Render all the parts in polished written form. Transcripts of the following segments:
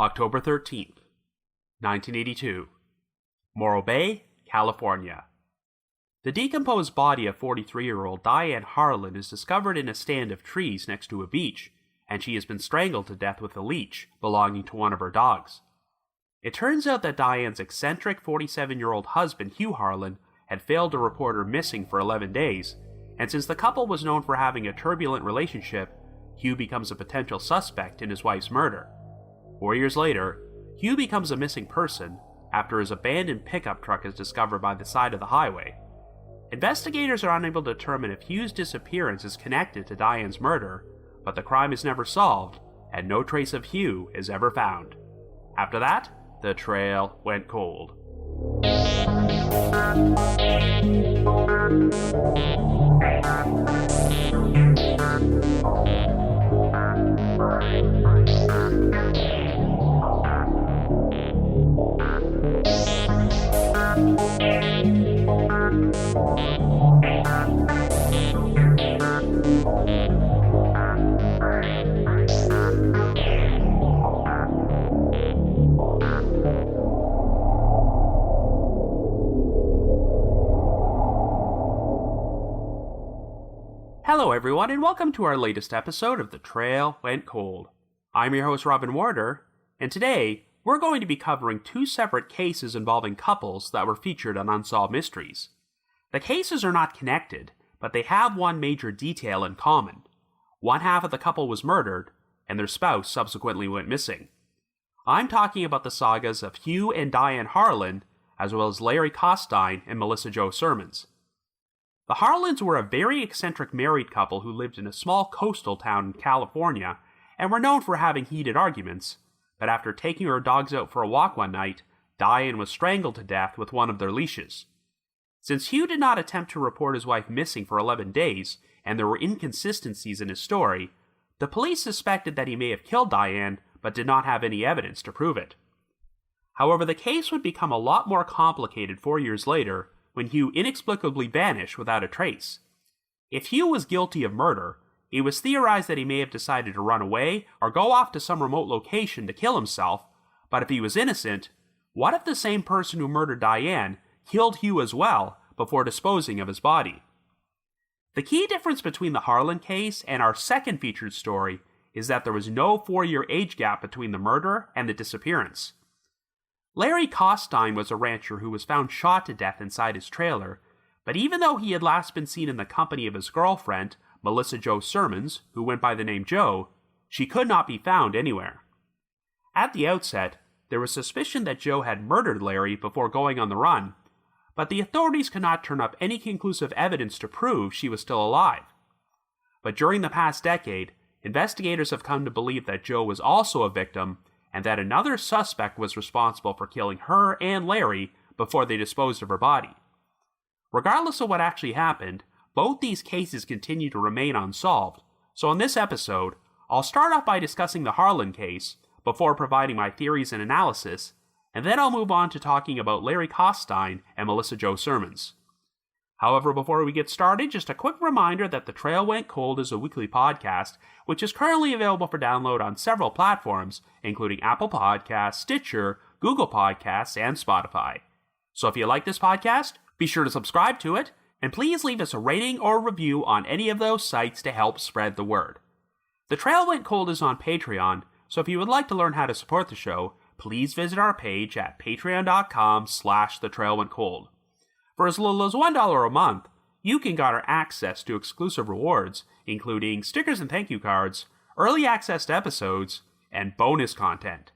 October 13th, 1982. Morro Bay, California. The decomposed body of 43-year-old Dian Harlin is discovered in a stand of trees next to a beach, and she has been strangled to death with a leash belonging to one of her dogs. It turns out that Dian's eccentric 47-year-old husband, Hugh Harlin, had failed to report her missing for 11 days, and since the couple was known for having a turbulent relationship, Hugh becomes a potential suspect in his wife's murder. 4 years later, Hugh becomes a missing person after his abandoned pickup truck is discovered by the side of the highway. Investigators are unable to determine if Hugh's disappearance is connected to Dian's murder, but the crime is never solved, and no trace of Hugh is ever found. After that, the trail went cold. Hello everyone, and welcome to our latest episode of The Trail Went Cold. I'm your host Robin Warder, and today we're going to be covering two separate cases involving couples that were featured on Unsolved Mysteries. The cases are not connected, but they have one major detail in common. One half of the couple was murdered, and their spouse subsequently went missing. I'm talking about the sagas of Hugh and Dian Harlin, as well as Larry Costine and Melissa Jo Sermons. The Harlins were a very eccentric married couple who lived in a small coastal town in California and were known for having heated arguments, but after taking her dogs out for a walk one night, Dian was strangled to death with one of their leashes. Since Hugh did not attempt to report his wife missing for 11 days, and there were inconsistencies in his story, the police suspected that he may have killed Dian, but did not have any evidence to prove it. However, the case would become a lot more complicated 4 years later, when Hugh inexplicably vanished without a trace. If Hugh was guilty of murder, it was theorized that he may have decided to run away or go off to some remote location to kill himself, but if he was innocent, what if the same person who murdered Dian killed Hugh as well before disposing of his body? The key difference between the Harlin case and our second featured story is that there was no 4-year age gap between the murder and the disappearance. Larry Costine was a rancher who was found shot to death inside his trailer, but even though he had last been seen in the company of his girlfriend, Melissa Jo Sermons, who went by the name Jo, she could not be found anywhere. At the outset, there was suspicion that Jo had murdered Larry before going on the run, but the authorities could not turn up any conclusive evidence to prove she was still alive. But during the past decade, investigators have come to believe that Jo was also a victim, and that another suspect was responsible for killing her and Larry before they disposed of her body. Regardless of what actually happened, both these cases continue to remain unsolved, so in this episode, I'll start off by discussing the Harlin case, before providing my theories and analysis, and then I'll move on to talking about Larry Costine and Melissa Jo Sermons. However, before we get started, just a quick reminder that The Trail Went Cold is a weekly podcast, which is currently available for download on several platforms, including Apple Podcasts, Stitcher, Google Podcasts, and Spotify. So if you like this podcast, be sure to subscribe to it, and please leave us a rating or review on any of those sites to help spread the word. The Trail Went Cold is on Patreon, so if you would like to learn how to support the show, please visit our page at patreon.com/thetrailwentcold. For as little as $1 a month, you can garner access to exclusive rewards, including stickers and thank you cards, early access to episodes, and bonus content.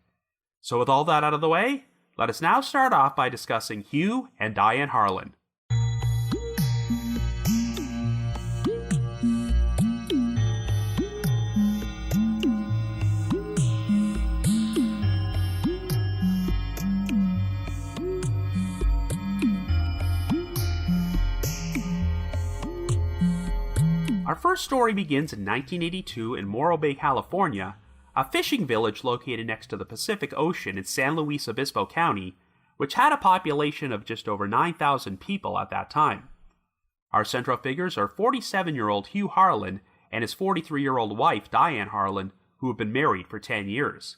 So with all that out of the way, let us now start off by discussing Hugh and Dian Harlin. Our first story begins in 1982 in Morro Bay, California, a fishing village located next to the Pacific Ocean in San Luis Obispo County, which had a population of just over 9,000 people at that time. Our central figures are 47-year-old Hugh Harlin and his 43-year-old wife Dian Harlin, who have been married for 10 years.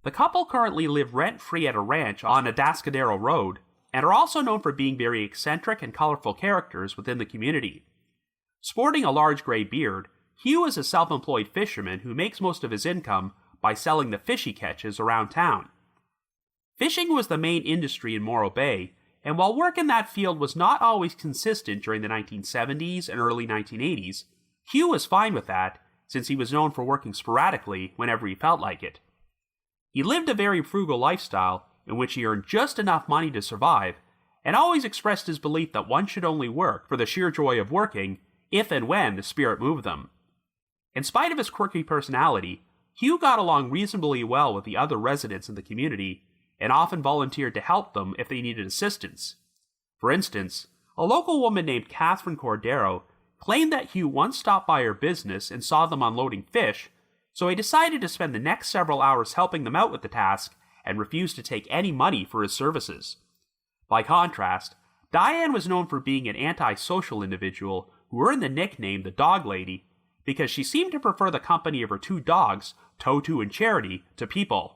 The couple currently live rent-free at a ranch on Atascadero Road, and are also known for being very eccentric and colorful characters within the community. Sporting a large gray beard, Hugh is a self-employed fisherman who makes most of his income by selling the fish he catches around town. Fishing was the main industry in Morro Bay, and while work in that field was not always consistent during the 1970s and early 1980s, Hugh was fine with that, since he was known for working sporadically whenever he felt like it. He lived a very frugal lifestyle in which he earned just enough money to survive, and always expressed his belief that one should only work for the sheer joy of working, if and when the spirit moved them. In spite of his quirky personality, Hugh got along reasonably well with the other residents in the community, and often volunteered to help them if they needed assistance. For instance, a local woman named Catherine Cordero claimed that Hugh once stopped by her business and saw them unloading fish, so he decided to spend the next several hours helping them out with the task and refused to take any money for his services. By contrast, Dian was known for being an antisocial individual who earned the nickname the Dog Lady because she seemed to prefer the company of her two dogs, Toto and Charity, to people.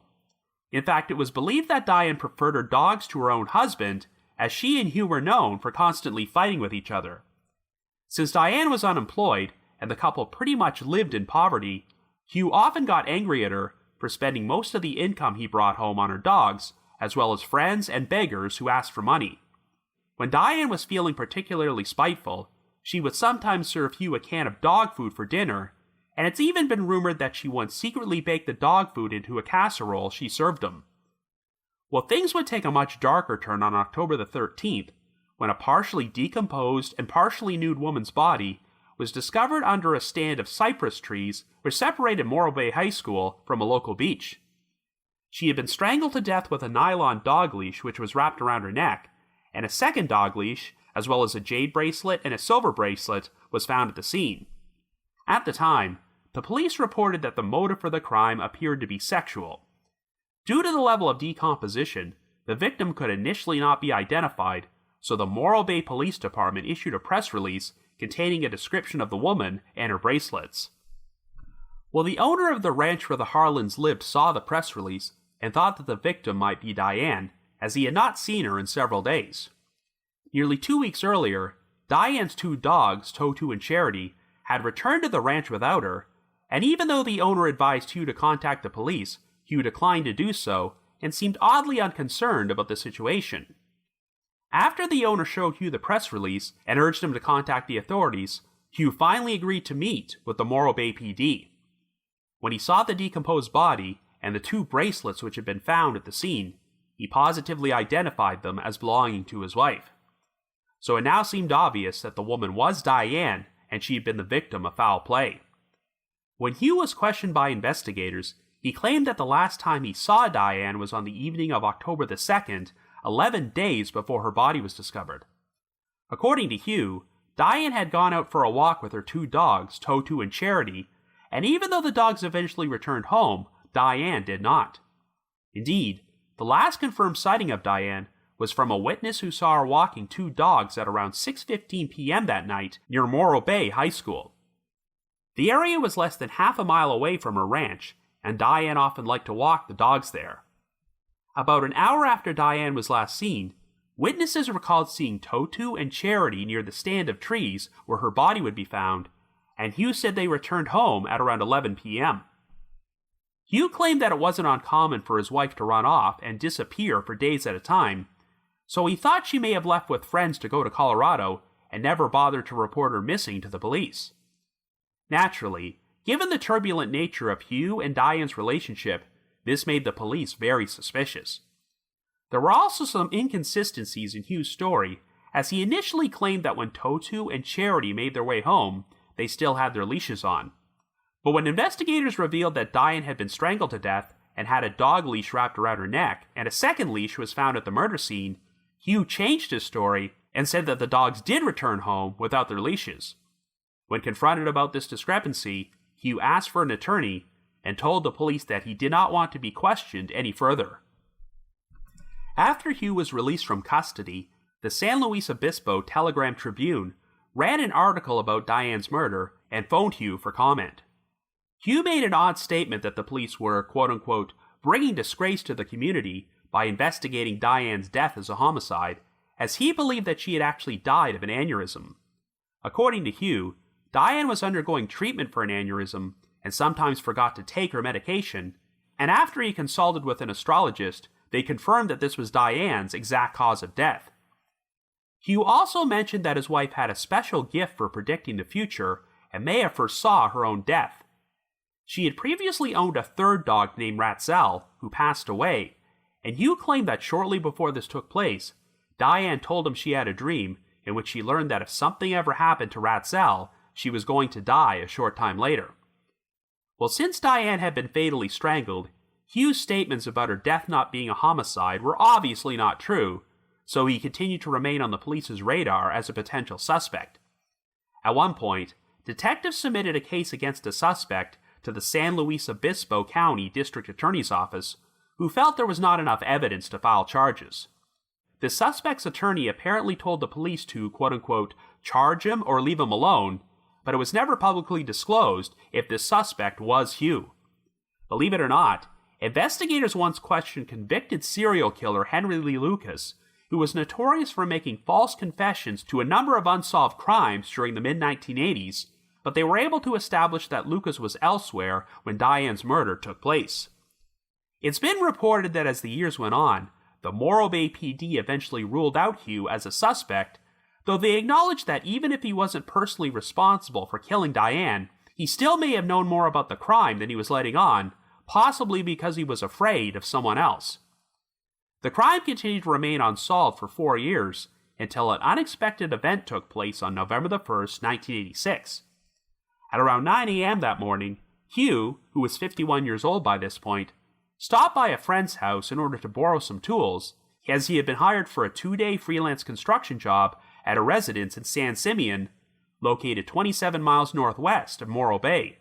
In fact, it was believed that Dian preferred her dogs to her own husband, as she and Hugh were known for constantly fighting with each other. Since Dian was unemployed, and the couple pretty much lived in poverty, Hugh often got angry at her for spending most of the income he brought home on her dogs, as well as friends and beggars who asked for money. When Dian was feeling particularly spiteful, she would sometimes serve Hugh a can of dog food for dinner, and it's even been rumored that she once secretly baked the dog food into a casserole she served him. Well, things would take a much darker turn on October the 13th, when a partially decomposed and partially nude woman's body was discovered under a stand of cypress trees which separated Morro Bay High School from a local beach. She had been strangled to death with a nylon dog leash which was wrapped around her neck, and a second dog leash, as well as a jade bracelet and a silver bracelet, was found at the scene. At the time, the police reported that the motive for the crime appeared to be sexual. Due to the level of decomposition, the victim could initially not be identified, so the Morro Bay Police Department issued a press release containing a description of the woman and her bracelets. Well, the owner of the ranch where the Harlins lived saw the press release and thought that the victim might be Dian, as he had not seen her in several days. Nearly 2 weeks earlier, Dian's two dogs, Toto and Charity, had returned to the ranch without her, and even though the owner advised Hugh to contact the police, Hugh declined to do so and seemed oddly unconcerned about the situation. After the owner showed Hugh the press release and urged him to contact the authorities, Hugh finally agreed to meet with the Morro Bay PD. When he saw the decomposed body and the two bracelets which had been found at the scene, he positively identified them as belonging to his wife. So it now seemed obvious that the woman was Dian and she had been the victim of foul play. When Hugh was questioned by investigators, he claimed that the last time he saw Dian was on the evening of October the 2nd, 11 days before her body was discovered. According to Hugh, Dian had gone out for a walk with her two dogs, Toto and Charity, and even though the dogs eventually returned home, Dian did not. Indeed, the last confirmed sighting of Dian was from a witness who saw her walking two dogs at around 6:15 p.m. that night near Morro Bay High School. The area was less than half a mile away from her ranch, and Dian often liked to walk the dogs there. About an hour after Dian was last seen, witnesses recalled seeing Toto and Charity near the stand of trees where her body would be found, and Hugh said they returned home at around 11 p.m. Hugh claimed that it wasn't uncommon for his wife to run off and disappear for days at a time, so he thought she may have left with friends to go to Colorado and never bothered to report her missing to the police. Naturally, given the turbulent nature of Hugh and Dian's relationship, this made the police very suspicious. There were also some inconsistencies in Hugh's story, as he initially claimed that when Toto and Charity made their way home, they still had their leashes on. But when investigators revealed that Dian had been strangled to death and had a dog leash wrapped around her neck, and a second leash was found at the murder scene, Hugh changed his story and said that the dogs did return home without their leashes. When confronted about this discrepancy, Hugh asked for an attorney and told the police that he did not want to be questioned any further. After Hugh was released from custody, the San Luis Obispo Telegram-Tribune ran an article about Dian's murder and phoned Hugh for comment. Hugh made an odd statement that the police were, quote-unquote, bringing disgrace to the community by investigating Diane's death as a homicide, as he believed that she had actually died of an aneurysm. According to Hugh, Diane was undergoing treatment for an aneurysm and sometimes forgot to take her medication, and after he consulted with an astrologist, they confirmed that this was Diane's exact cause of death. Hugh also mentioned that his wife had a special gift for predicting the future and may have foresaw her own death. She had previously owned a third dog named Ratzel, who passed away, and Hugh claimed that shortly before this took place, Diane told him she had a dream in which she learned that if something ever happened to Ratzel, she was going to die a short time later. Well, since Diane had been fatally strangled, Hugh's statements about her death not being a homicide were obviously not true, so he continued to remain on the police's radar as a potential suspect. At one point, detectives submitted a case against a suspect to the San Luis Obispo County District Attorney's Office, who felt there was not enough evidence to file charges. The suspect's attorney apparently told the police to, quote-unquote, charge him or leave him alone, but it was never publicly disclosed if this suspect was Hugh. Believe it or not, investigators once questioned convicted serial killer Henry Lee Lucas, who was notorious for making false confessions to a number of unsolved crimes during the mid-1980s, but they were able to establish that Lucas was elsewhere when Diane's murder took place. It's been reported that as the years went on, the Morro Bay PD eventually ruled out Hugh as a suspect, though they acknowledged that even if he wasn't personally responsible for killing Diane, he still may have known more about the crime than he was letting on, possibly because he was afraid of someone else. The crime continued to remain unsolved for 4 years, until an unexpected event took place on November 1st, 1986. At around 9 a.m. that morning, Hugh, who was 51 years old by this point, stopped by a friend's house in order to borrow some tools, as he had been hired for a 2-day freelance construction job at a residence in San Simeon, located 27 miles northwest of Morro Bay.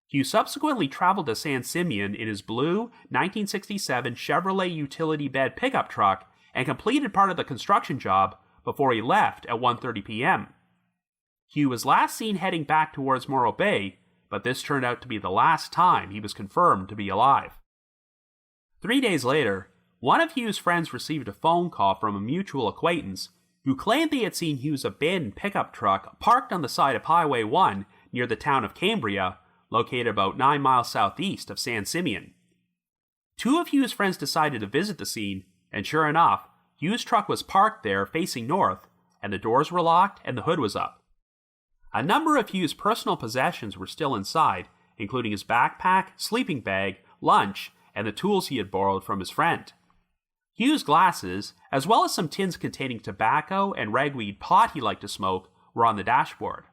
Hugh subsequently traveled to San Simeon in his blue 1967 Chevrolet utility bed pickup truck and completed part of the construction job before he left at 1:30 p.m. Hugh was last seen heading back towards Morro Bay, but this turned out to be the last time he was confirmed to be alive. 3 days later, one of Hugh's friends received a phone call from a mutual acquaintance who claimed they had seen Hugh's abandoned pickup truck parked on the side of Highway 1 near the town of Cambria, located about 9 miles southeast of San Simeon. 2 of Hugh's friends decided to visit the scene, and sure enough, Hugh's truck was parked there facing north, and the doors were locked and the hood was up. A number of Hugh's personal possessions were still inside, including his backpack, sleeping bag, lunch, and the tools he had borrowed from his friend. Hugh's glasses, as well as some tins containing tobacco and ragweed pot he liked to smoke, were on the dashboard.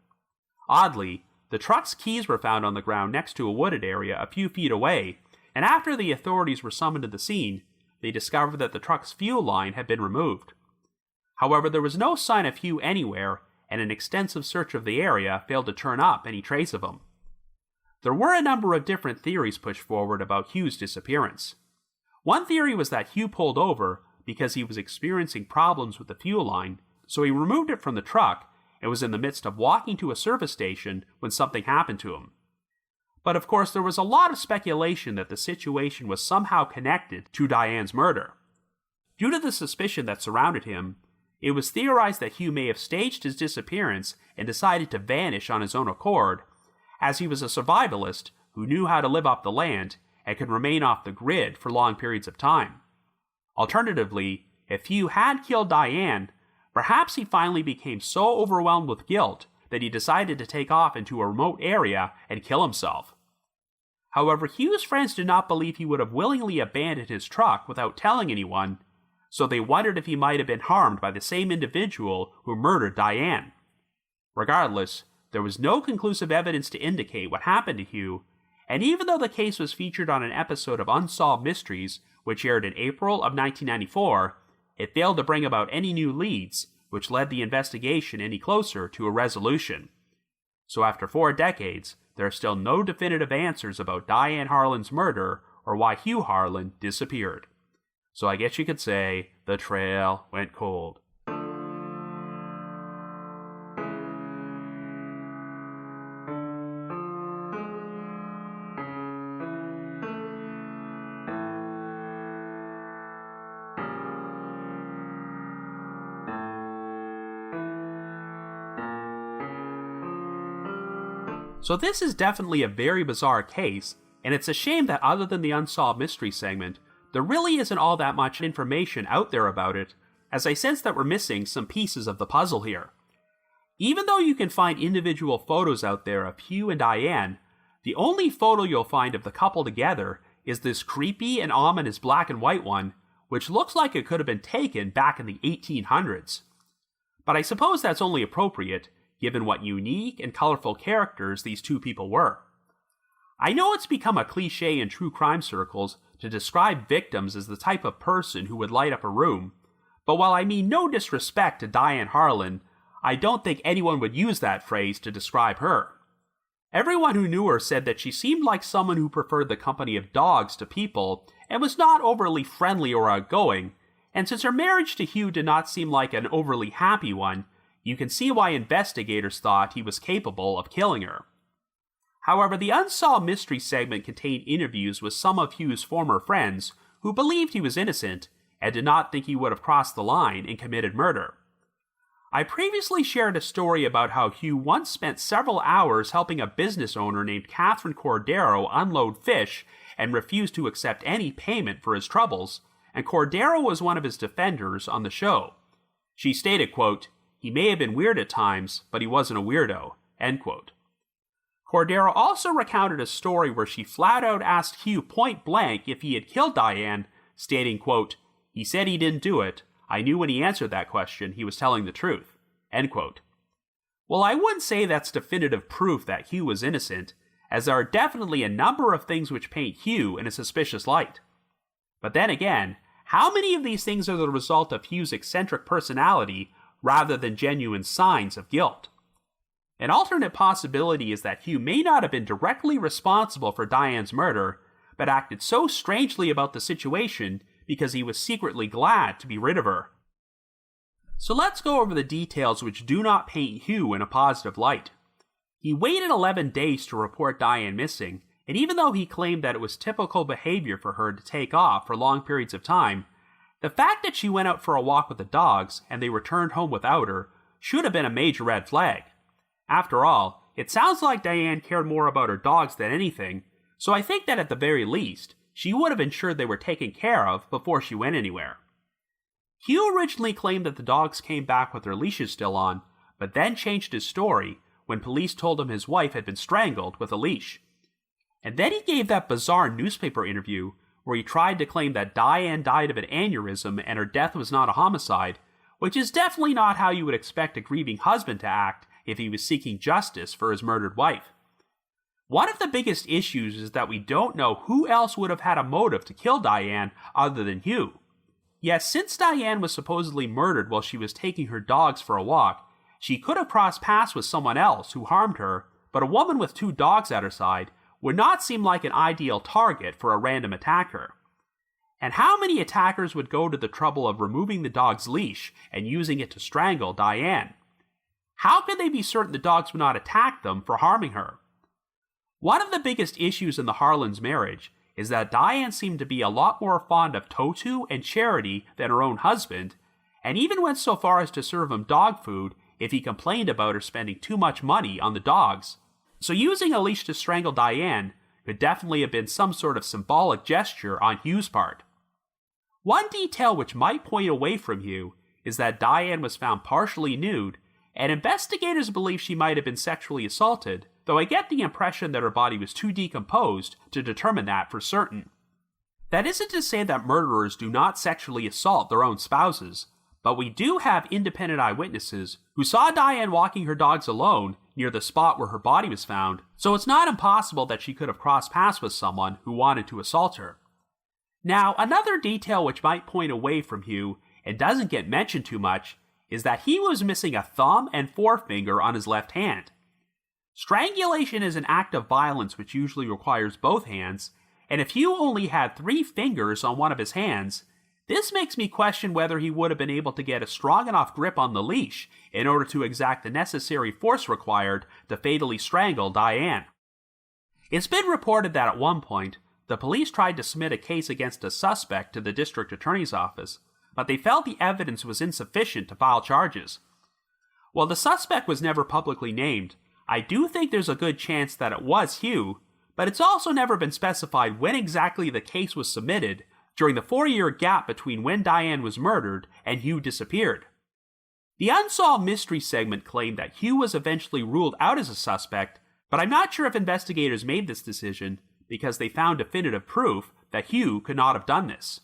Oddly, the truck's keys were found on the ground next to a wooded area a few feet away, and after the authorities were summoned to the scene, they discovered that the truck's fuel line had been removed. However, there was no sign of Hugh anywhere, and an extensive search of the area failed to turn up any trace of him. There were a number of different theories pushed forward about Hugh's disappearance. One theory was that Hugh pulled over because he was experiencing problems with the fuel line, so he removed it from the truck and was in the midst of walking to a service station when something happened to him. But of course, there was a lot of speculation that the situation was somehow connected to Diane's murder. Due to the suspicion that surrounded him, it was theorized that Hugh may have staged his disappearance and decided to vanish on his own accord, as he was a survivalist who knew how to live off the land and could remain off the grid for long periods of time. Alternatively, if Hugh had killed Diane, perhaps he finally became so overwhelmed with guilt that he decided to take off into a remote area and kill himself. However, Hugh's friends did not believe he would have willingly abandoned his truck without telling anyone, so they wondered if he might have been harmed by the same individual who murdered Diane. Regardless, there was no conclusive evidence to indicate what happened to Hugh, and even though the case was featured on an episode of Unsolved Mysteries, which aired in April of 1994, it failed to bring about any new leads, which led the investigation any closer to a resolution. So after 4 decades, there are still no definitive answers about Dian Harlin's murder or why Hugh Harlin disappeared. So I guess you could say the trail went cold. So this is definitely a very bizarre case, and it's a shame that other than the Unsolved Mystery segment, there really isn't all that much information out there about it, as I sense that we're missing some pieces of the puzzle here. Even though you can find individual photos out there of Hugh and Diane, the only photo you'll find of the couple together is this creepy and ominous black and white one, which looks like it could have been taken back in the 1800s. But I suppose that's only appropriate, given what unique and colorful characters these two people were. I know it's become a cliche in true crime circles to describe victims as the type of person who would light up a room, but while I mean no disrespect to Dian Harlin, I don't think anyone would use that phrase to describe her. Everyone who knew her said that she seemed like someone who preferred the company of dogs to people and was not overly friendly or outgoing, and since her marriage to Hugh did not seem like an overly happy one, you can see why investigators thought he was capable of killing her. However, the Unsolved Mystery segment contained interviews with some of Hugh's former friends who believed he was innocent and did not think he would have crossed the line and committed murder. I previously shared a story about how Hugh once spent several hours helping a business owner named Catherine Cordero unload fish and refused to accept any payment for his troubles, and Cordero was one of his defenders on the show. She stated, quote, "He may have been weird at times, but he wasn't a weirdo," end quote. Cordero also recounted a story where she flat out asked Hugh point blank if he had killed Diane, stating, quote, "He said he didn't do it. I knew when he answered that question he was telling the truth," end quote. Well, I wouldn't say that's definitive proof that Hugh was innocent, as there are definitely a number of things which paint Hugh in a suspicious light. But then again, how many of these things are the result of Hugh's eccentric personality rather than genuine signs of guilt? An alternate possibility is that Hugh may not have been directly responsible for Diane's murder, but acted so strangely about the situation because he was secretly glad to be rid of her. So let's go over the details which do not paint Hugh in a positive light. He waited 11 days to report Diane missing, and even though he claimed that it was typical behavior for her to take off for long periods of time, the fact that she went out for a walk with the dogs and they returned home without her should have been a major red flag. After all, it sounds like Diane cared more about her dogs than anything, so I think that at the very least, she would have ensured they were taken care of before she went anywhere. Hugh originally claimed that the dogs came back with their leashes still on, but then changed his story when police told him his wife had been strangled with a leash. And then he gave that bizarre newspaper interview where he tried to claim that Diane died of an aneurysm and her death was not a homicide, which is definitely not how you would expect a grieving husband to act if he was seeking justice for his murdered wife. One of the biggest issues is that we don't know who else would have had a motive to kill Diane other than Hugh. Yes, since Diane was supposedly murdered while she was taking her dogs for a walk, she could have crossed paths with someone else who harmed her, but a woman with 2 dogs at her side would not seem like an ideal target for a random attacker. And how many attackers would go to the trouble of removing the dog's leash and using it to strangle Diane? How could they be certain the dogs would not attack them for harming her? One of the biggest issues in the Harlins' marriage is that Diane seemed to be a lot more fond of Totu and Charity than her own husband, and even went so far as to serve him dog food if he complained about her spending too much money on the dogs. So using a leash to strangle Diane could definitely have been some sort of symbolic gesture on Hugh's part. One detail which might point away from Hugh is that Diane was found partially nude, and investigators believe she might have been sexually assaulted, though I get the impression that her body was too decomposed to determine that for certain. That isn't to say that murderers do not sexually assault their own spouses, but we do have independent eyewitnesses who saw Diane walking her dogs alone near the spot where her body was found, so it's not impossible that she could have crossed paths with someone who wanted to assault her. Now, another detail which might point away from Hugh and doesn't get mentioned too much is that he was missing a thumb and forefinger on his left hand. Strangulation is an act of violence which usually requires both hands, and if Hugh only had 3 fingers on one of his hands, this makes me question whether he would have been able to get a strong enough grip on the leash in order to exact the necessary force required to fatally strangle Diane. It's been reported that at one point, the police tried to submit a case against a suspect to the district attorney's office, but they felt the evidence was insufficient to file charges. While the suspect was never publicly named, I do think there's a good chance that it was Hugh, but it's also never been specified when exactly the case was submitted during the 4-year gap between when Diane was murdered and Hugh disappeared. The Unsolved Mystery segment claimed that Hugh was eventually ruled out as a suspect, but I'm not sure if investigators made this decision because they found definitive proof that Hugh could not have done this.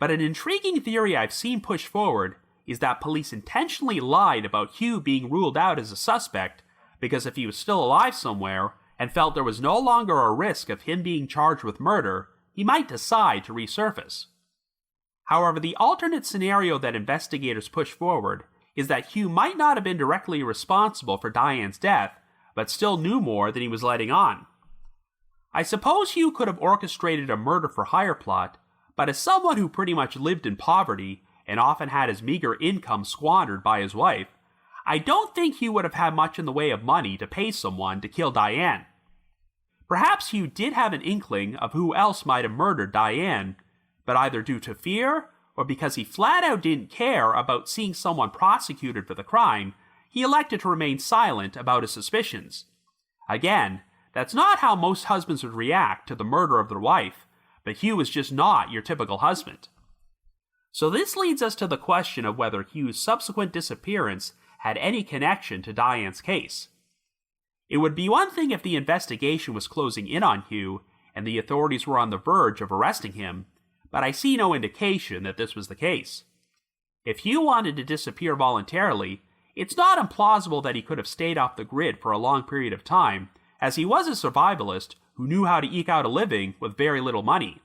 But an intriguing theory I've seen pushed forward is that police intentionally lied about Hugh being ruled out as a suspect because if he was still alive somewhere and felt there was no longer a risk of him being charged with murder, he might decide to resurface. However, the alternate scenario that investigators push forward is that Hugh might not have been directly responsible for Diane's death, but still knew more than he was letting on. I suppose Hugh could have orchestrated a murder-for-hire plot, but as someone who pretty much lived in poverty and often had his meager income squandered by his wife, I don't think Hugh would have had much in the way of money to pay someone to kill Diane. Perhaps Hugh did have an inkling of who else might have murdered Diane, but either due to fear or because he flat out didn't care about seeing someone prosecuted for the crime, he elected to remain silent about his suspicions. Again, that's not how most husbands would react to the murder of their wife, but Hugh is just not your typical husband. So this leads us to the question of whether Hugh's subsequent disappearance had any connection to Diane's case. It would be one thing if the investigation was closing in on Hugh and the authorities were on the verge of arresting him, but I see no indication that this was the case. If Hugh wanted to disappear voluntarily, it's not implausible that he could have stayed off the grid for a long period of time, as he was a survivalist who knew how to eke out a living with very little money.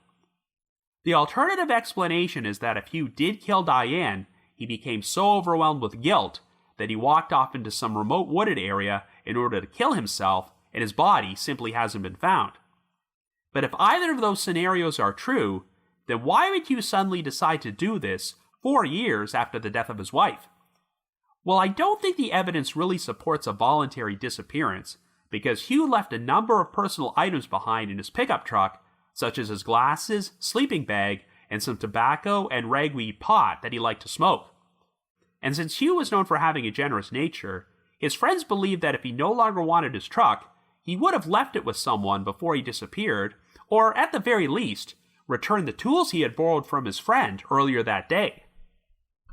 The alternative explanation is that if Hugh did kill Diane, he became so overwhelmed with guilt that he walked off into some remote wooded area in order to kill himself, and his body simply hasn't been found. But if either of those scenarios are true, then why would Hugh suddenly decide to do this 4 years after the death of his wife? Well, I don't think the evidence really supports a voluntary disappearance, because Hugh left a number of personal items behind in his pickup truck, such as his glasses, sleeping bag, and some tobacco and ragweed pot that he liked to smoke. And since Hugh was known for having a generous nature, his friends believed that if he no longer wanted his truck, he would have left it with someone before he disappeared, or at the very least, returned the tools he had borrowed from his friend earlier that day.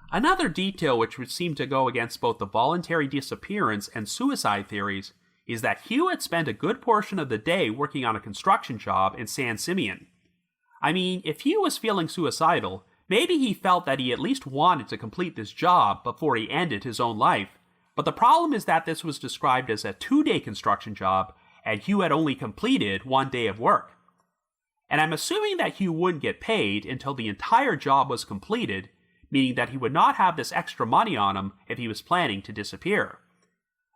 Another detail which would seem to go against both the voluntary disappearance and suicide theories is that Hugh had spent a good portion of the day working on a construction job in San Simeon. I mean, if Hugh was feeling suicidal, maybe he felt that he at least wanted to complete this job before he ended his own life, but the problem is that this was described as a 2-day construction job, and Hugh had only completed 1 day of work. And I'm assuming that Hugh wouldn't get paid until the entire job was completed, meaning that he would not have this extra money on him if he was planning to disappear.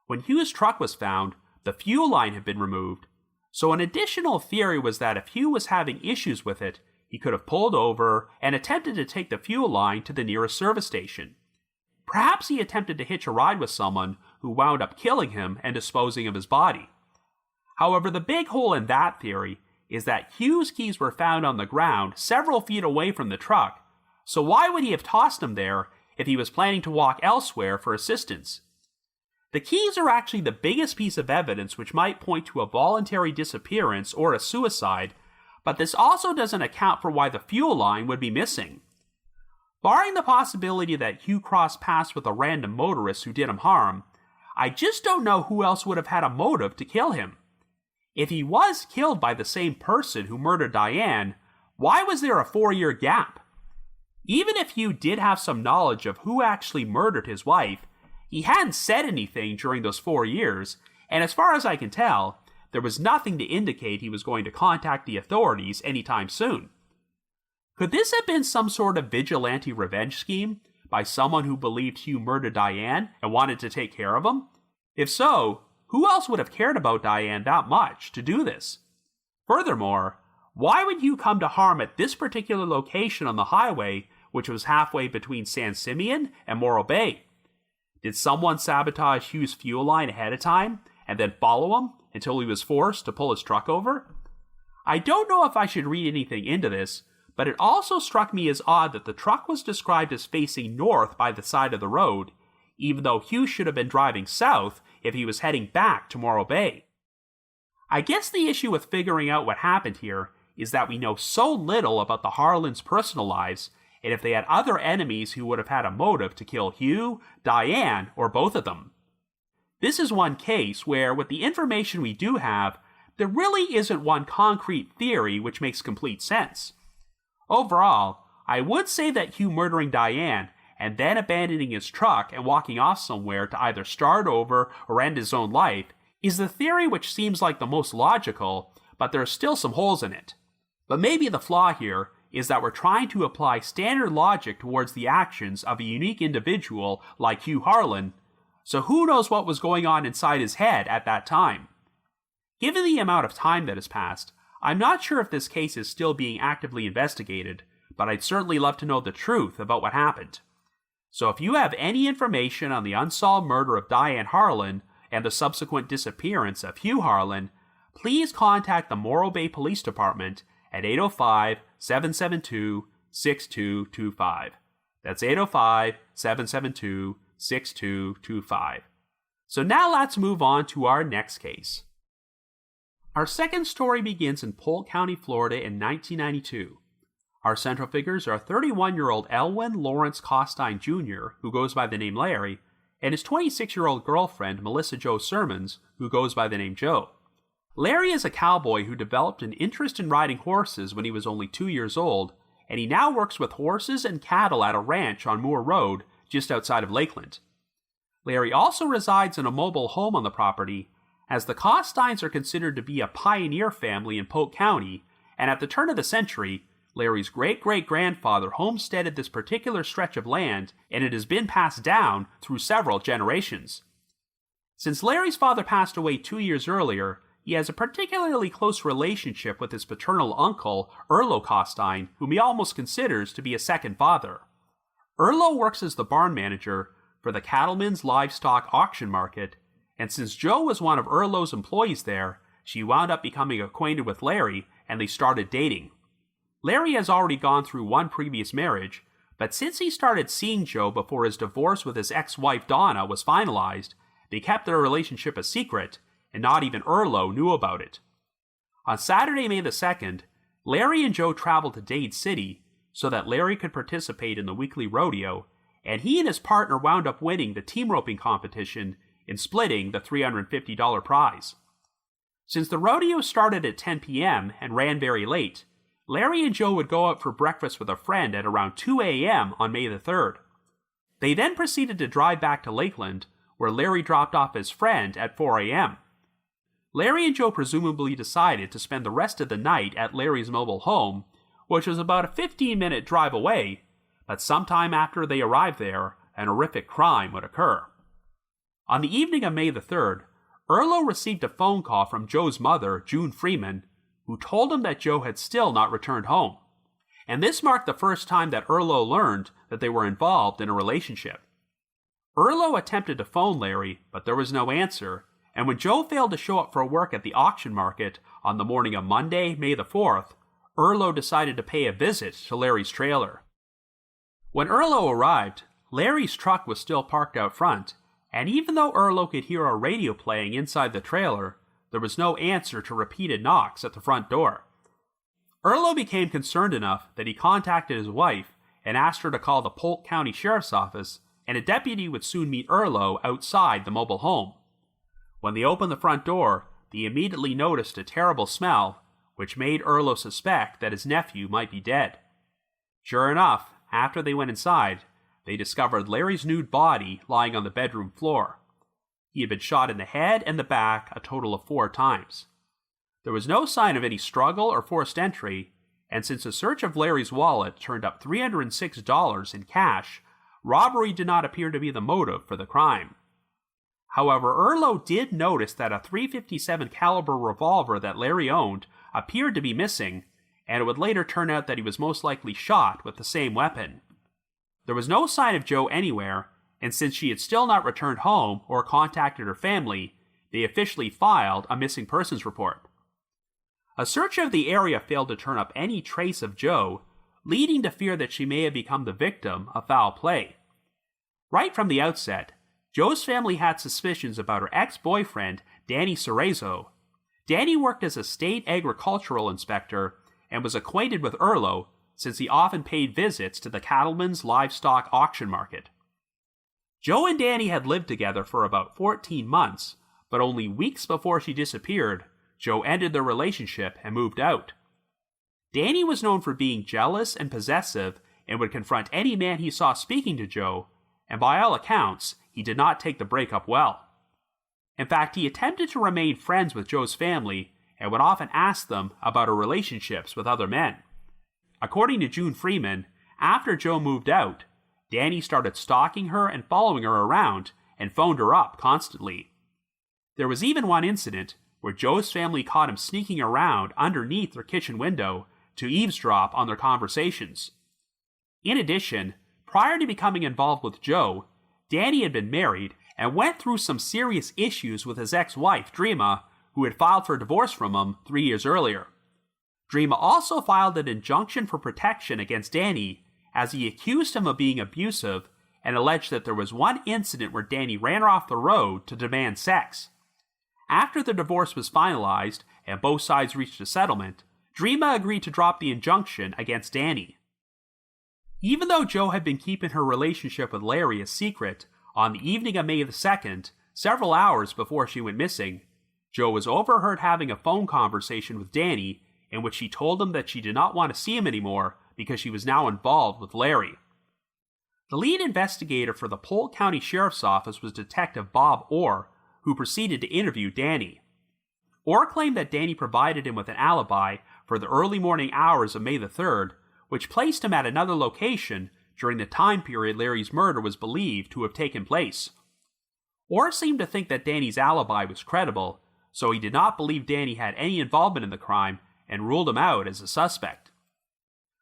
When Hugh's truck was found, the fuel line had been removed, so an additional theory was that if Hugh was having issues with it, he could have pulled over and attempted to take the fuel line to the nearest service station. Perhaps he attempted to hitch a ride with someone who wound up killing him and disposing of his body. However, the big hole in that theory is that Hugh's keys were found on the ground several feet away from the truck, so why would he have tossed them there if he was planning to walk elsewhere for assistance? The keys are actually the biggest piece of evidence which might point to a voluntary disappearance or a suicide, but this also doesn't account for why the fuel line would be missing. Barring the possibility that Hugh crossed paths with a random motorist who did him harm, I just don't know who else would have had a motive to kill him. If he was killed by the same person who murdered Diane, why was there a 4-year gap? Even if Hugh did have some knowledge of who actually murdered his wife, he hadn't said anything during those 4 years, and as far as I can tell, there was nothing to indicate he was going to contact the authorities anytime soon. Could this have been some sort of vigilante revenge scheme by someone who believed Hugh murdered Diane and wanted to take care of him? If so, who else would have cared about Diane that much to do this? Furthermore, why would Hugh come to harm at this particular location on the highway, which was halfway between San Simeon and Morro Bay? Did someone sabotage Hugh's fuel line ahead of time and then follow him until he was forced to pull his truck over? I don't know if I should read anything into this, but it also struck me as odd that the truck was described as facing north by the side of the road, even though Hugh should have been driving south if he was heading back to Morro Bay. I guess the issue with figuring out what happened here is that we know so little about the Harlins' personal lives, and if they had other enemies who would have had a motive to kill Hugh, Diane, or both of them. This is one case where, with the information we do have, there really isn't one concrete theory which makes complete sense. Overall, I would say that Hugh murdering Diane and then abandoning his truck and walking off somewhere to either start over or end his own life is the theory which seems like the most logical, but there are still some holes in it. But maybe the flaw here is that we're trying to apply standard logic towards the actions of a unique individual like Hugh Harlin, so who knows what was going on inside his head at that time. Given the amount of time that has passed, I'm not sure if this case is still being actively investigated, but I'd certainly love to know the truth about what happened. So if you have any information on the unsolved murder of Dian Harlin and the subsequent disappearance of Hugh Harlin, please contact the Morro Bay Police Department at 805-772-6225. That's 805-772-6225. So now let's move on to our next case. Our second story begins in Polk County, Florida in 1992. Our central figures are 31-year-old Elwyn Lawrence Costine Jr., who goes by the name Larry, and his 26-year-old girlfriend Melissa Jo Sermons, who goes by the name Joe. Larry is a cowboy who developed an interest in riding horses when he was only 2 years old, and he now works with horses and cattle at a ranch on Moore Road, just outside of Lakeland. Larry also resides in a mobile home on the property, as the Costines are considered to be a pioneer family in Polk County, and at the turn of the century, Larry's great-great-grandfather homesteaded this particular stretch of land, and it has been passed down through several generations. Since Larry's father passed away 2 years earlier, he has a particularly close relationship with his paternal uncle, Erlo Costine, whom he almost considers to be a second father. Erlo works as the barn manager for the Cattlemen's Livestock Auction Market, and since Joe was one of Erlo's employees there, she wound up becoming acquainted with Larry, and they started dating. Larry has already gone through one previous marriage, but since he started seeing Joe before his divorce with his ex-wife Donna was finalized, they kept their relationship a secret, and not even Erlo knew about it. On Saturday, May the 2nd, Larry and Joe traveled to Dade City so that Larry could participate in the weekly rodeo, and he and his partner wound up winning the team roping competition and splitting the $350 prize. Since the rodeo started at 10 p.m. and ran very late, Larry and Joe would go out for breakfast with a friend at around 2 a.m. on May the 3rd. They then proceeded to drive back to Lakeland, where Larry dropped off his friend at 4 a.m. Larry and Joe presumably decided to spend the rest of the night at Larry's mobile home, which was about a 15-minute drive away, but sometime after they arrived there, an horrific crime would occur. On the evening of May the 3rd, Erlo received a phone call from Joe's mother, June Freeman, who told him that Joe had still not returned home. And this marked the first time that Erlo learned that they were involved in a relationship. Erlo attempted to phone Larry, but there was no answer, and when Joe failed to show up for work at the auction market on the morning of Monday, May the 4th, Erlo decided to pay a visit to Larry's trailer. When Erlo arrived, Larry's truck was still parked out front, and even though Erlo could hear a radio playing inside the trailer, there was no answer to repeated knocks at the front door. Erlo became concerned enough that he contacted his wife and asked her to call the Polk County Sheriff's Office, and a deputy would soon meet Erlo outside the mobile home. When they opened the front door, they immediately noticed a terrible smell, which made Erlo suspect that his nephew might be dead. Sure enough, after they went inside, they discovered Larry's nude body lying on the bedroom floor. He had been shot in the head and the back a total of 4 times. There was no sign of any struggle or forced entry, and since a search of Larry's wallet turned up $306 in cash, robbery did not appear to be the motive for the crime. However, Erlo did notice that a .357 caliber revolver that Larry owned appeared to be missing, and it would later turn out that he was most likely shot with the same weapon. There was no sign of Joe anywhere, and since she had still not returned home or contacted her family, they officially filed a missing persons report. A search of the area failed to turn up any trace of Joe, leading to fear that she may have become the victim of foul play. Right from the outset, Joe's family had suspicions about her ex-boyfriend, Danny Cerezo. Danny worked as a state agricultural inspector and was acquainted with Erlo since he often paid visits to the cattleman's livestock auction market. Joe and Danny had lived together for about 14 months, but only weeks before she disappeared, Joe ended their relationship and moved out. Danny was known for being jealous and possessive and would confront any man he saw speaking to Joe, and by all accounts, he did not take the breakup well. In fact, he attempted to remain friends with Joe's family and would often ask them about her relationships with other men. According to June Freeman, after Joe moved out, Danny started stalking her and following her around and phoned her up constantly. There was even one incident where Joe's family caught him sneaking around underneath their kitchen window to eavesdrop on their conversations. In addition, prior to becoming involved with Joe, Danny had been married and went through some serious issues with his ex-wife, Dreama, who had filed for divorce from him 3 years earlier. Dreama also filed an injunction for protection against Danny as he accused him of being abusive and alleged that there was one incident where Danny ran her off the road to demand sex. After the divorce was finalized and both sides reached a settlement, Dreama agreed to drop the injunction against Danny. Even though Joe had been keeping her relationship with Larry a secret, on the evening of May the 2nd, several hours before she went missing, Joe was overheard having a phone conversation with Danny in which she told him that she did not want to see him anymore because she was now involved with Larry. The lead investigator for the Polk County Sheriff's Office was Detective Bob Orr, who proceeded to interview Danny. Orr claimed that Danny provided him with an alibi for the early morning hours of May the 3rd, which placed him at another location during the time period Larry's murder was believed to have taken place. Orr seemed to think that Danny's alibi was credible, so he did not believe Danny had any involvement in the crime and ruled him out as a suspect.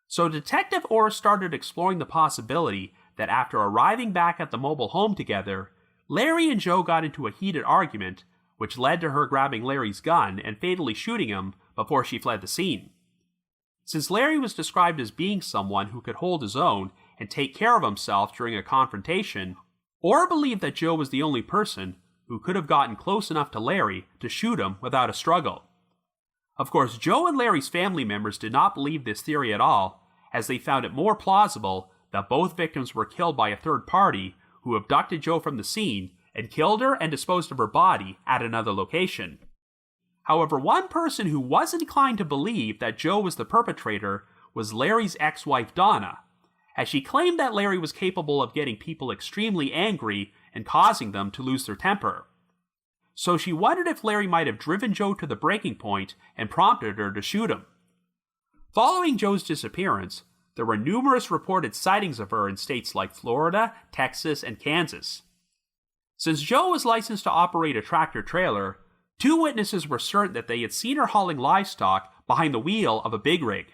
So Detective Orr started exploring the possibility that after arriving back at the mobile home together, Larry and Joe got into a heated argument, which led to her grabbing Larry's gun and fatally shooting him before she fled the scene. Since Larry was described as being someone who could hold his own and take care of himself during a confrontation, Orr believed that Joe was the only person who could have gotten close enough to Larry to shoot him without a struggle. Of course, Joe and Larry's family members did not believe this theory at all, as they found it more plausible that both victims were killed by a third party who abducted Joe from the scene and killed her and disposed of her body at another location. However, one person who was inclined to believe that Joe was the perpetrator was Larry's ex-wife Donna, as she claimed that Larry was capable of getting people extremely angry and causing them to lose their temper. So she wondered if Larry might have driven Joe to the breaking point and prompted her to shoot him. Following Joe's disappearance, there were numerous reported sightings of her in states like Florida, Texas, and Kansas. Since Joe was licensed to operate a tractor-trailer, 2 witnesses were certain that they had seen her hauling livestock behind the wheel of a big rig.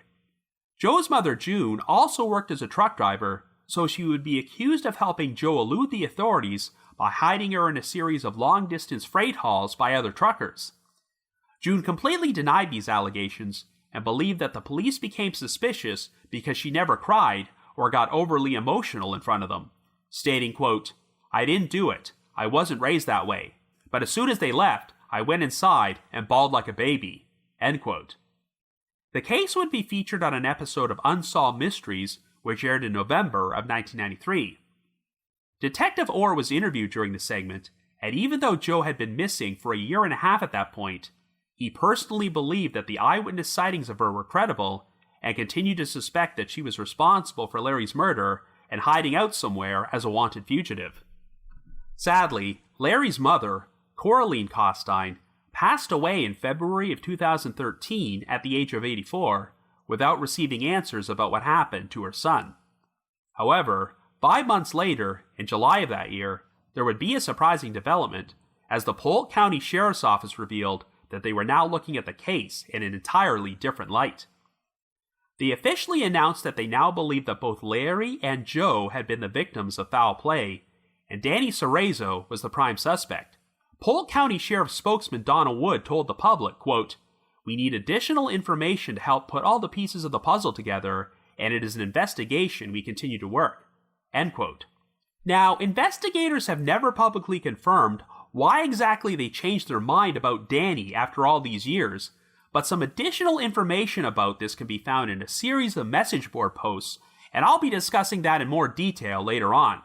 Joe's mother, June, also worked as a truck driver, so she would be accused of helping Joe elude the authorities by hiding her in a series of long-distance freight hauls by other truckers. June completely denied these allegations and believed that the police became suspicious because she never cried or got overly emotional in front of them, stating, quote, "I didn't do it. I wasn't raised that way. But as soon as they left, I went inside and bawled like a baby." End quote. The case would be featured on an episode of Unsolved Mysteries, which aired in November of 1993. Detective Orr was interviewed during the segment, and even though Joe had been missing for a year and a half at that point, he personally believed that the eyewitness sightings of her were credible and continued to suspect that she was responsible for Larry's murder and hiding out somewhere as a wanted fugitive. Sadly, Larry's mother, Coraline Costine, passed away in February of 2013 at the age of 84 without receiving answers about what happened to her son. However, 5 months later, in July of that year, there would be a surprising development as the Polk County Sheriff's Office revealed that they were now looking at the case in an entirely different light. They officially announced that they now believed that both Larry and Joe had been the victims of foul play, and Danny Cerezo was the prime suspect. Polk County Sheriff spokesman Donna Wood told the public, quote, "We need additional information to help put all the pieces of the puzzle together, and it is an investigation we continue to work." End quote. Now, investigators have never publicly confirmed why exactly they changed their mind about Danny after all these years, but some additional information about this can be found in a series of message board posts, and I'll be discussing that in more detail later on.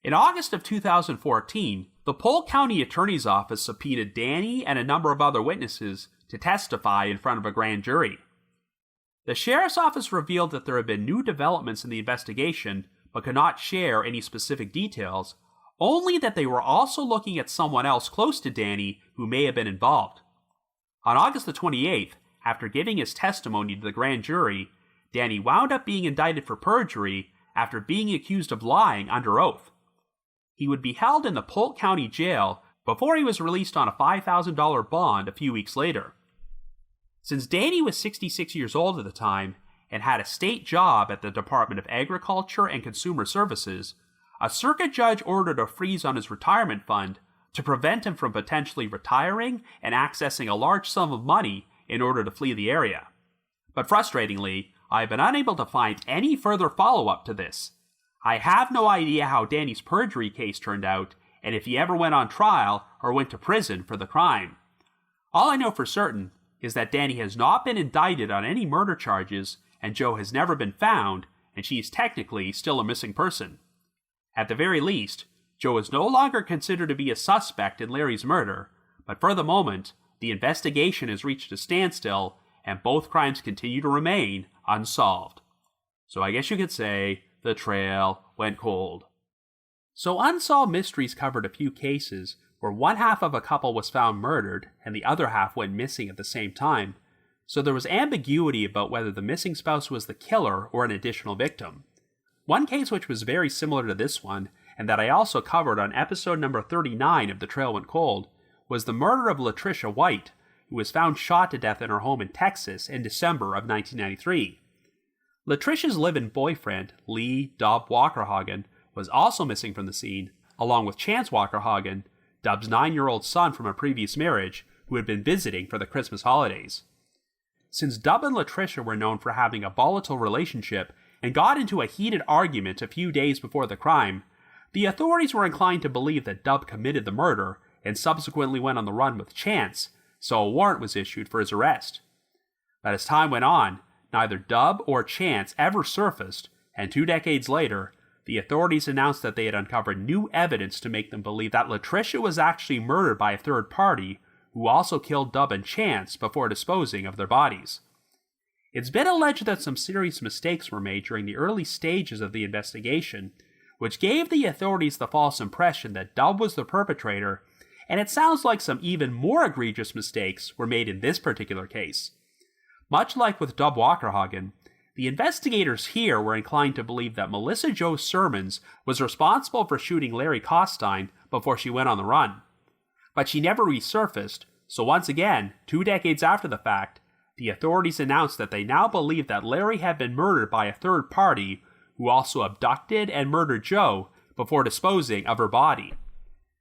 In August of 2014, the Polk County Attorney's Office subpoenaed Danny and a number of other witnesses to testify in front of a grand jury. The Sheriff's Office revealed that there had been new developments in the investigation, but could not share any specific details, only that they were also looking at someone else close to Danny who may have been involved. On August the 28th, after giving his testimony to the grand jury, Danny wound up being indicted for perjury after being accused of lying under oath. He would be held in the Polk County Jail before he was released on a $5,000 bond a few weeks later. Since Danny was 66 years old at the time and had a state job at the Department of Agriculture and Consumer Services, a circuit judge ordered a freeze on his retirement fund to prevent him from potentially retiring and accessing a large sum of money in order to flee the area. But frustratingly, I have been unable to find any further follow-up to this. I have no idea how Danny's perjury case turned out, and if he ever went on trial or went to prison for the crime. All I know for certain is that Danny has not been indicted on any murder charges, and Jo has never been found, and she is technically still a missing person. At the very least, Jo is no longer considered to be a suspect in Larry's murder, but for the moment, the investigation has reached a standstill, and both crimes continue to remain unsolved. So I guess you could say the trail went cold. So Unsolved Mysteries covered a few cases where one half of a couple was found murdered and the other half went missing at the same time, so there was ambiguity about whether the missing spouse was the killer or an additional victim. One case which was very similar to this one, and that I also covered on episode number 39 of The Trail Went Cold, was the murder of Latricia White, who was found shot to death in her home in Texas in December of 1993. Latricia's live-in boyfriend, Lee Dub Walkerhagen, was also missing from the scene, along with Chance Walkerhagen, Dub's 9-year-old son from a previous marriage, who had been visiting for the Christmas holidays. Since Dub and Latricia were known for having a volatile relationship and got into a heated argument a few days before the crime, the authorities were inclined to believe that Dub committed the murder and subsequently went on the run with Chance, so a warrant was issued for his arrest. But as time went on, neither Dub or Chance ever surfaced, and 2 decades later, the authorities announced that they had uncovered new evidence to make them believe that Latricia was actually murdered by a third party, who also killed Dub and Chance before disposing of their bodies. It's been alleged that some serious mistakes were made during the early stages of the investigation, which gave the authorities the false impression that Dub was the perpetrator, and it sounds like some even more egregious mistakes were made in this particular case. Much like with Dub Walkerhagen, the investigators here were inclined to believe that Melissa Jo Sermons was responsible for shooting Larry Costine before she went on the run. But she never resurfaced, so once again, 2 decades after the fact, the authorities announced that they now believed that Larry had been murdered by a third party who also abducted and murdered Jo before disposing of her body.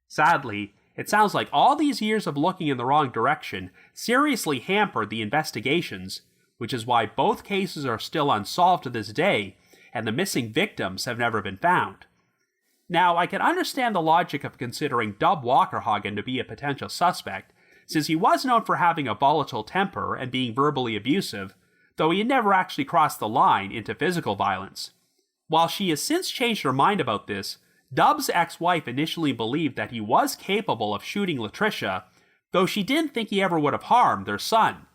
Sadly, it sounds like all these years of looking in the wrong direction seriously hampered the investigations, which is why both cases are still unsolved to this day, and the missing victims have never been found. Now, I can understand the logic of considering Dub Walkerhagen to be a potential suspect, since he was known for having a volatile temper and being verbally abusive, though he had never actually crossed the line into physical violence. While she has since changed her mind about this, Dub's ex-wife initially believed that he was capable of shooting Latricia, though she didn't think he ever would have harmed their son.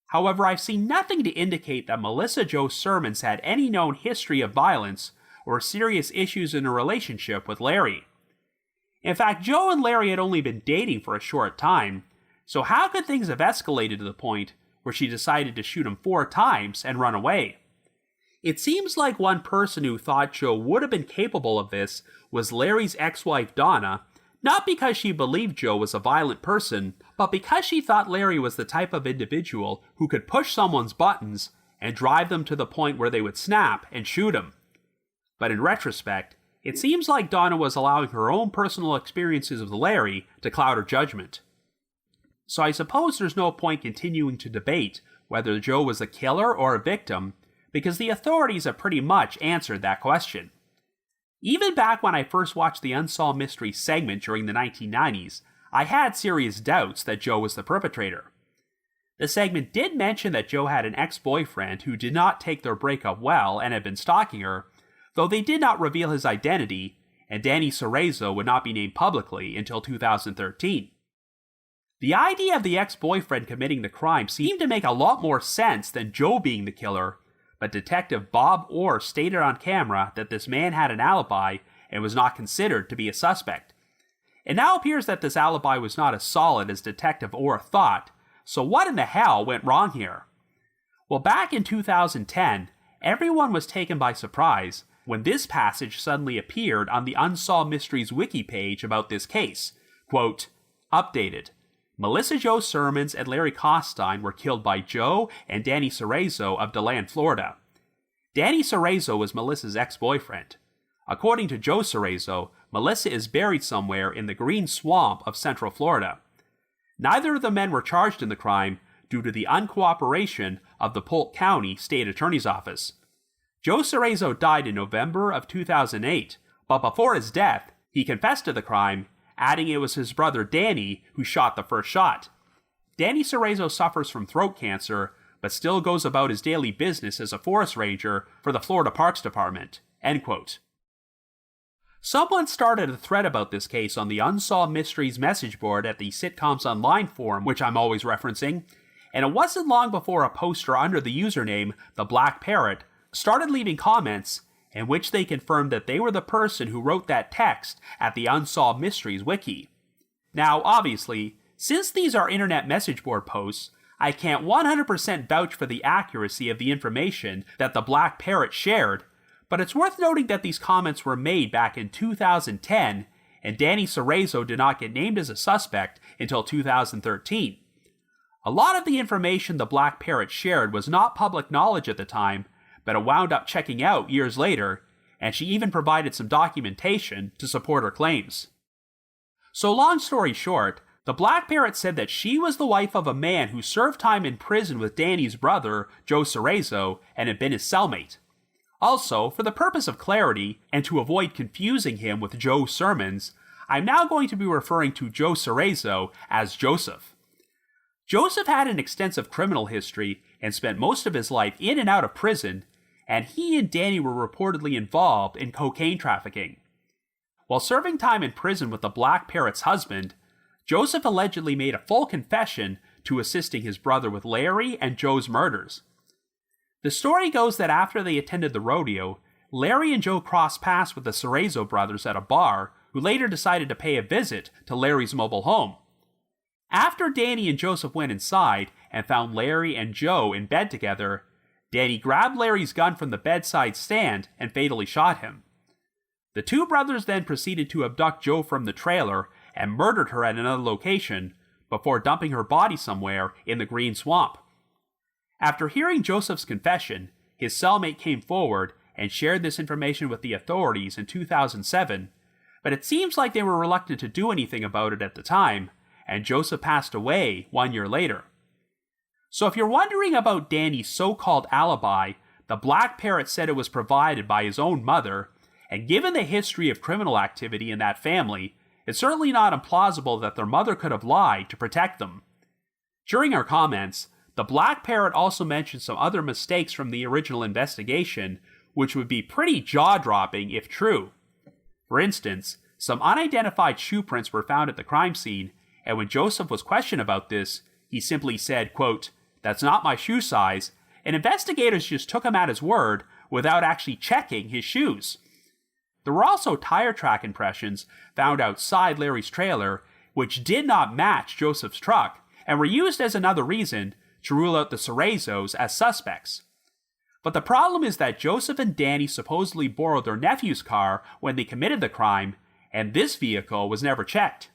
However, I've seen nothing to indicate that Melissa Jo Sermons had any known history of violence or serious issues in her relationship with Larry. In fact, Jo and Larry had only been dating for a short time, so how could things have escalated to the point where she decided to shoot him 4 times and run away? It seems like one person who thought Jo would have been capable of this was Larry's ex-wife Donna, not because she believed Jo was a violent person, but because she thought Larry was the type of individual who could push someone's buttons and drive them to the point where they would snap and shoot him. But in retrospect, it seems like Donna was allowing her own personal experiences with Larry to cloud her judgment. So I suppose there's no point continuing to debate whether Jo was a killer or a victim, because the authorities have pretty much answered that question. Even back when I first watched the Unsolved Mysteries segment during the 1990s, I had serious doubts that Joe was the perpetrator. The segment did mention that Joe had an ex-boyfriend who did not take their breakup well and had been stalking her, though they did not reveal his identity, and Danny Cerezo would not be named publicly until 2013. The idea of the ex-boyfriend committing the crime seemed to make a lot more sense than Joe being the killer, but Detective Bob Orr stated on camera that this man had an alibi and was not considered to be a suspect. It now appears that this alibi was not as solid as Detective Orr thought, so what in the hell went wrong here? Well, back in 2010, everyone was taken by surprise when this passage suddenly appeared on the Unsolved Mysteries wiki page about this case. Quote, updated. Melissa Jo Sermons and Larry Costine were killed by Joe and Danny Cerezo of DeLand, Florida. Danny Cerezo was Melissa's ex-boyfriend. According to Joe Cerezo, Melissa is buried somewhere in the green swamp of Central Florida. Neither of the men were charged in the crime due to the uncooperation of the Polk County State Attorney's Office. Joe Cerezo died in November of 2008, but before his death, he confessed to the crime, adding it was his brother Danny who shot the first shot. Danny Cerezo suffers from throat cancer, but still goes about his daily business as a forest ranger for the Florida Parks Department. End quote. Someone started a thread about this case on the Unsolved Mysteries message board at the Sitcoms Online forum, which I'm always referencing, and it wasn't long before a poster under the username The Black Parrot started leaving comments in which they confirmed that they were the person who wrote that text at the Unsolved Mysteries wiki. Now, obviously, since these are internet message board posts, I can't 100% vouch for the accuracy of the information that the Black Parrot shared, but it's worth noting that these comments were made back in 2010, and Danny Cerezo did not get named as a suspect until 2013. A lot of the information the Black Parrot shared was not public knowledge at the time, but it wound up checking out years later, and she even provided some documentation to support her claims. So long story short, the Black Parrot said that she was the wife of a man who served time in prison with Danny's brother, Joe Cerezo, and had been his cellmate. Also, for the purpose of clarity, and to avoid confusing him with Joe Sermons, I'm now going to be referring to Joe Cerezo as Joseph. Joseph had an extensive criminal history and spent most of his life in and out of prison, and he and Danny were reportedly involved in cocaine trafficking. While serving time in prison with the Black Parrot's husband, Joseph allegedly made a full confession to assisting his brother with Larry and Joe's murders. The story goes that after they attended the rodeo, Larry and Joe crossed paths with the Cerezo brothers at a bar, who later decided to pay a visit to Larry's mobile home. After Danny and Joseph went inside and found Larry and Joe in bed together, Danny grabbed Larry's gun from the bedside stand and fatally shot him. The two brothers then proceeded to abduct Joe from the trailer and murdered her at another location before dumping her body somewhere in the green swamp. After hearing Joseph's confession, his cellmate came forward and shared this information with the authorities in 2007, but it seems like they were reluctant to do anything about it at the time, and Joseph passed away 1 year later. So if you're wondering about Danny's so-called alibi, the Black Parrot said it was provided by his own mother, and given the history of criminal activity in that family, it's certainly not implausible that their mother could have lied to protect them. During her comments, the Black Parrot also mentioned some other mistakes from the original investigation, which would be pretty jaw-dropping if true. For instance, some unidentified shoe prints were found at the crime scene, and when Joseph was questioned about this, he simply said, quote, "That's not my shoe size," and investigators just took him at his word without actually checking his shoes. There were also tire track impressions found outside Larry's trailer, which did not match Joseph's truck, and were used as another reason to rule out the Cerezos as suspects. But the problem is that Joseph and Danny supposedly borrowed their nephew's car when they committed the crime, and this vehicle was never checked.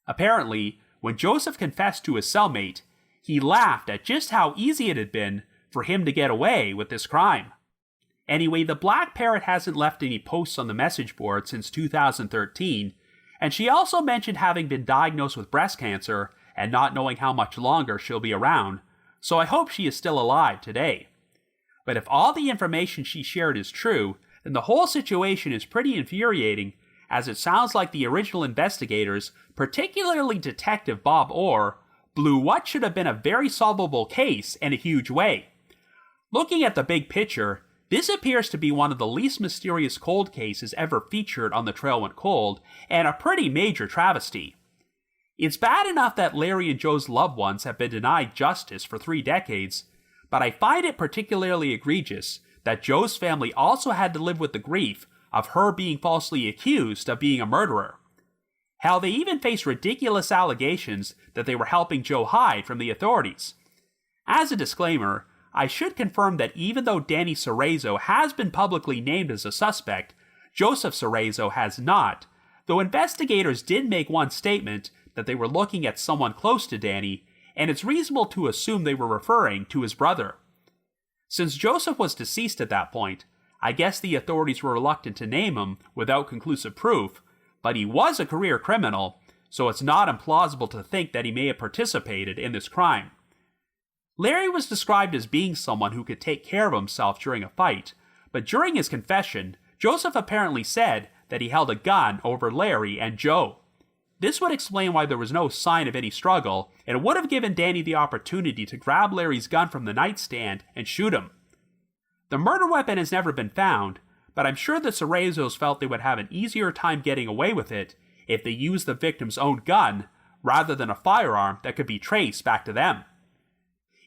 Apparently, when Joseph confessed to his cellmate, he laughed at just how easy it had been for him to get away with this crime. Anyway, the Black Parrot hasn't left any posts on the message board since 2013, and she also mentioned having been diagnosed with breast cancer and not knowing how much longer she'll be around, so I hope she is still alive today. But if all the information she shared is true, then the whole situation is pretty infuriating, as it sounds like the original investigators, particularly Detective Bob Orr, blew what should have been a very solvable case in a huge way. Looking at the big picture, this appears to be one of the least mysterious cold cases ever featured on The Trail Went Cold, and a pretty major travesty. It's bad enough that Larry and Joe's loved ones have been denied justice for 3 decades, but I find it particularly egregious that Joe's family also had to live with the grief of her being falsely accused of being a murderer. Hell, they even faced ridiculous allegations that they were helping Joe hide from the authorities. As a disclaimer, I should confirm that even though Danny Cerezo has been publicly named as a suspect, Joseph Cerezo has not, though investigators did make one statement that they were looking at someone close to Danny, and it's reasonable to assume they were referring to his brother. Since Joseph was deceased at that point, I guess the authorities were reluctant to name him without conclusive proof, but he was a career criminal, so it's not implausible to think that he may have participated in this crime. Larry was described as being someone who could take care of himself during a fight, but during his confession, Joseph apparently said that he held a gun over Larry and Joe. This would explain why there was no sign of any struggle, and it would have given Danny the opportunity to grab Larry's gun from the nightstand and shoot him. The murder weapon has never been found, but I'm sure the Cerezos felt they would have an easier time getting away with it if they used the victim's own gun rather than a firearm that could be traced back to them.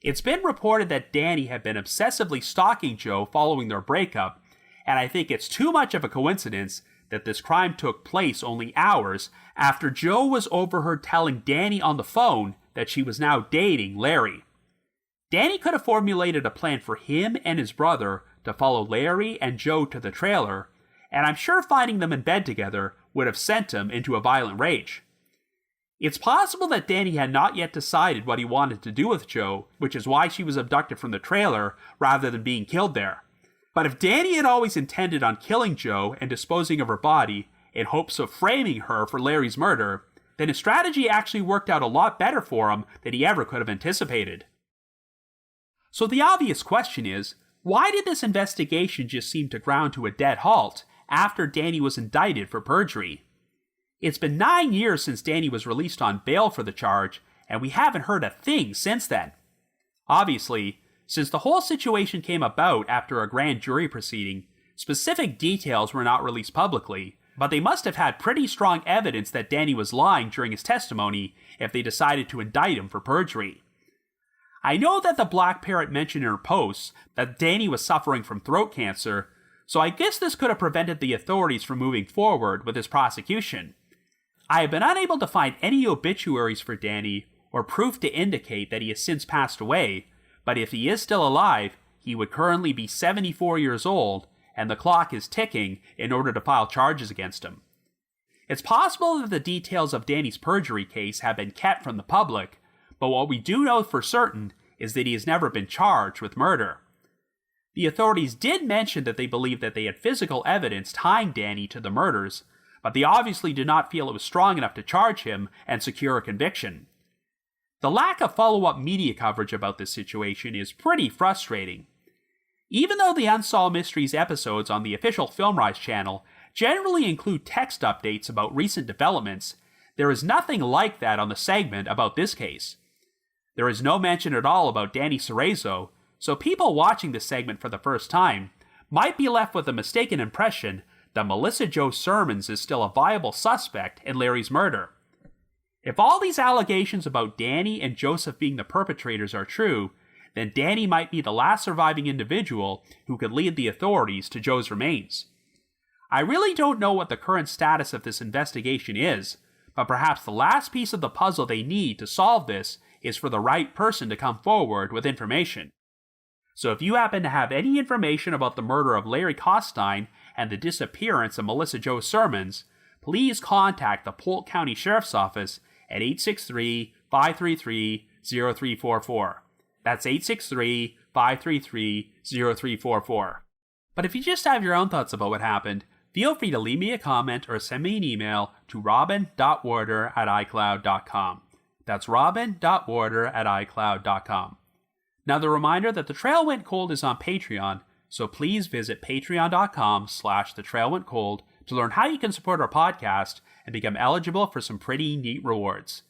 It's been reported that Danny had been obsessively stalking Joe following their breakup, and I think it's too much of a coincidence that this crime took place only hours after Joe was overheard telling Danny on the phone that she was now dating Larry. Danny could have formulated a plan for him and his brother to follow Larry and Joe to the trailer, and I'm sure finding them in bed together would have sent him into a violent rage. It's possible that Danny had not yet decided what he wanted to do with Joe, which is why she was abducted from the trailer rather than being killed there. But if Danny had always intended on killing Joe and disposing of her body in hopes of framing her for Larry's murder, then his strategy actually worked out a lot better for him than he ever could have anticipated. So the obvious question is, why did this investigation just seem to ground to a dead halt after Danny was indicted for perjury? It's been 9 years since Danny was released on bail for the charge, and we haven't heard a thing since then. Obviously, since the whole situation came about after a grand jury proceeding, specific details were not released publicly, but they must have had pretty strong evidence that Danny was lying during his testimony if they decided to indict him for perjury. I know that the Black Parrot mentioned in her posts that Danny was suffering from throat cancer, so I guess this could have prevented the authorities from moving forward with his prosecution. I have been unable to find any obituaries for Danny or proof to indicate that he has since passed away, but if he is still alive, he would currently be 74 years old, and the clock is ticking in order to file charges against him. It's possible that the details of Danny's perjury case have been kept from the public, but what we do know for certain is that he has never been charged with murder. The authorities did mention that they believed that they had physical evidence tying Danny to the murders, but they obviously did not feel it was strong enough to charge him and secure a conviction. The lack of follow-up media coverage about this situation is pretty frustrating. Even though the Unsolved Mysteries episodes on the official FilmRise channel generally include text updates about recent developments, there is nothing like that on the segment about this case. There is no mention at all about Danny Cerezo, so people watching this segment for the first time might be left with a mistaken impression that Melissa Jo Sermons is still a viable suspect in Larry's murder. If all these allegations about Danny and Joseph being the perpetrators are true, then Danny might be the last surviving individual who could lead the authorities to Joe's remains. I really don't know what the current status of this investigation is, but perhaps the last piece of the puzzle they need to solve this is for the right person to come forward with information. So if you happen to have any information about the murder of Larry Costine and the disappearance of Melissa Jo Sermons, please contact the Polk County Sheriff's Office at 863-533-0344. That's 863-533-0344. But if you just have your own thoughts about what happened, feel free to leave me a comment or send me an email to robin.warder@icloud.com. That's robin.warder@icloud.com. Now the reminder that The Trail Went Cold is on Patreon, so please visit patreon.com/thetrailwentcold to learn how you can support our podcast and become eligible for some pretty neat rewards.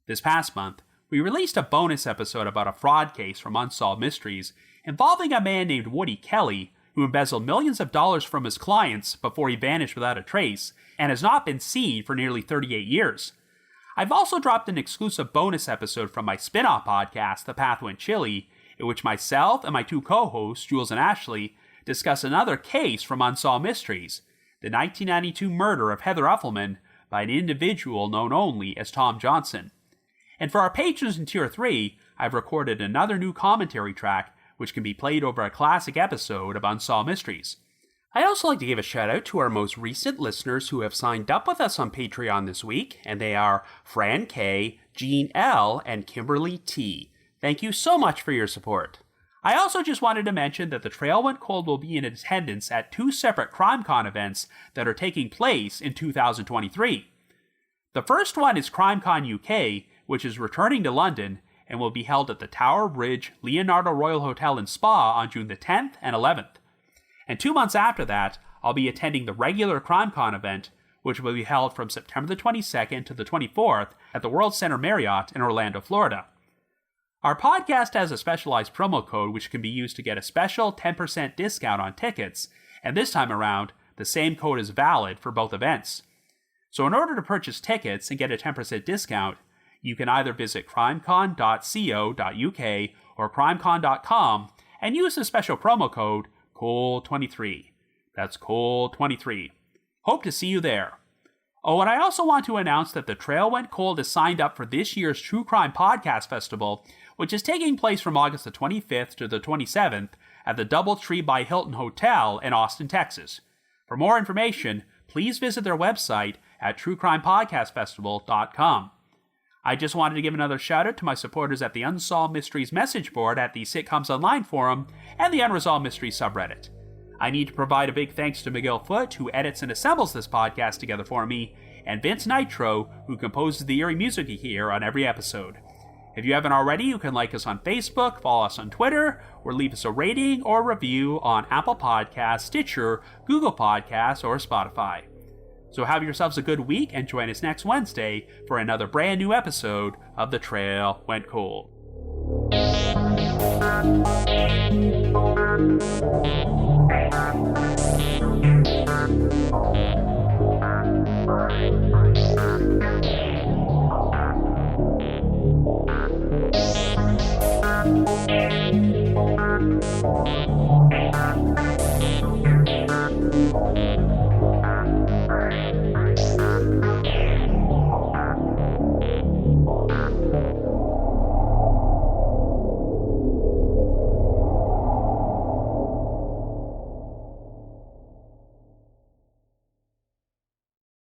This past month, we released a bonus episode about a fraud case from Unsolved Mysteries involving a man named Woody Kelly who embezzled millions of dollars from his clients before he vanished without a trace and has not been seen for nearly 38 years. I've also dropped an exclusive bonus episode from my spin-off podcast, The Path Went Chilly, in which myself and my two co-hosts, Jules and Ashley, discuss another case from Unsolved Mysteries, the 1992 murder of Heather Effelman by an individual known only as Tom Johnson. And for our patrons in Tier 3, I've recorded another new commentary track which can be played over a classic episode of Unsolved Mysteries. I'd also like to give a shout out to our most recent listeners who have signed up with us on Patreon this week, and they are Fran K, Jean L, and Kimberly T. Thank you so much for your support. I also just wanted to mention that the Trail Went Cold will be in attendance at two separate CrimeCon events that are taking place in 2023. The first one is CrimeCon UK, which is returning to London and will be held at the Tower Bridge Leonardo Royal Hotel and Spa on June the 10th and 11th. And 2 months after that, I'll be attending the regular CrimeCon event, which will be held from September the 22nd to the 24th at the World Center Marriott in Orlando, Florida. Our podcast has a specialized promo code which can be used to get a special 10% discount on tickets, and this time around, the same code is valid for both events. So in order to purchase tickets and get a 10% discount, you can either visit crimecon.co.uk or crimecon.com and use the special promo code COLE23. That's COLE23. Hope to see you there. Oh, and I also want to announce that the Trail Went Cold is signed up for this year's True Crime Podcast Festival, which is taking place from August the 25th to the 27th at the Doubletree by Hilton Hotel in Austin, Texas. For more information, please visit their website at truecrimepodcastfestival.com. I just wanted to give another shout out to my supporters at the Unsolved Mysteries message board at the Sitcoms Online forum and the Unresolved Mysteries subreddit. I need to provide a big thanks to Miguel Foote, who edits and assembles this podcast together for me, and Vince Nitro, who composes the eerie music you hear on every episode. If you haven't already, you can like us on Facebook, follow us on Twitter, or leave us a rating or review on Apple Podcasts, Stitcher, Google Podcasts, or Spotify. So have yourselves a good week and join us next Wednesday for another brand new episode of The Trail Went Cold.